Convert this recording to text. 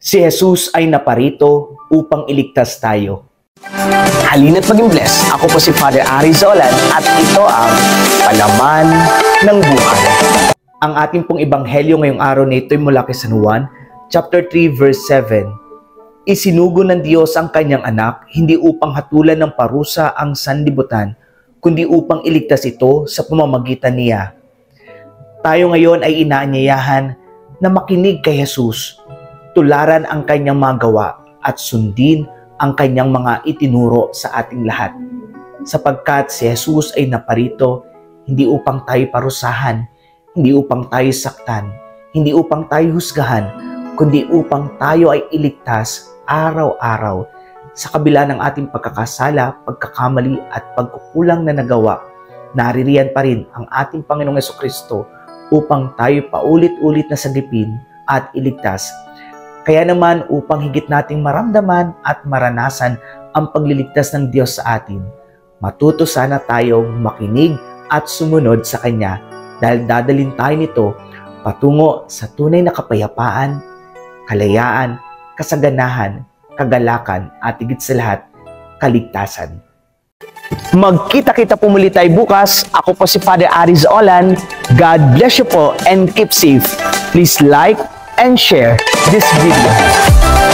Si Jesus ay naparito upang iligtas tayo. Halina't maging blessed. Ako po si Father Ari Zolan at ito ang Palaman ng Buhay. Ang ating pong ebanghelyo ngayong araw na ito ay mula kay San Juan, chapter 3, verse 7. Isinugo ng Diyos ang kanyang anak, hindi upang hatulan ng parusa ang sanlibutan, kundi upang iligtas ito sa pamamagitan niya. Tayo ngayon ay inaanyayahan na makinig kay Jesus, tularan ang kanyang mga gawa at sundin ang kanyang mga itinuro sa ating lahat. Sapagkat si Jesus ay naparito hindi upang tayo parusahan, hindi upang tayo saktan, hindi upang tayo husgahan, kundi upang tayo ay iligtas araw-araw sa kabila ng ating pagkakasala, pagkakamali at pagkukulang na nagawa. Naririyan pa rin ang ating Panginoong Jesucristo upang tayo paulit-ulit na sagipin at iligtas. Kaya naman upang higit nating maramdaman at maranasan ang pagliligtas ng Diyos sa atin, matuto sana tayong makinig at sumunod sa Kanya dahil dadalhin tayo nito patungo sa tunay na kapayapaan, kalayaan, kasaganahan, kagalakan at higit sa lahat, kaligtasan. Magkita-kita po muli tayo bukas. Ako po si Father Ari Zolan. God bless you po and keep safe. Please like and share this video.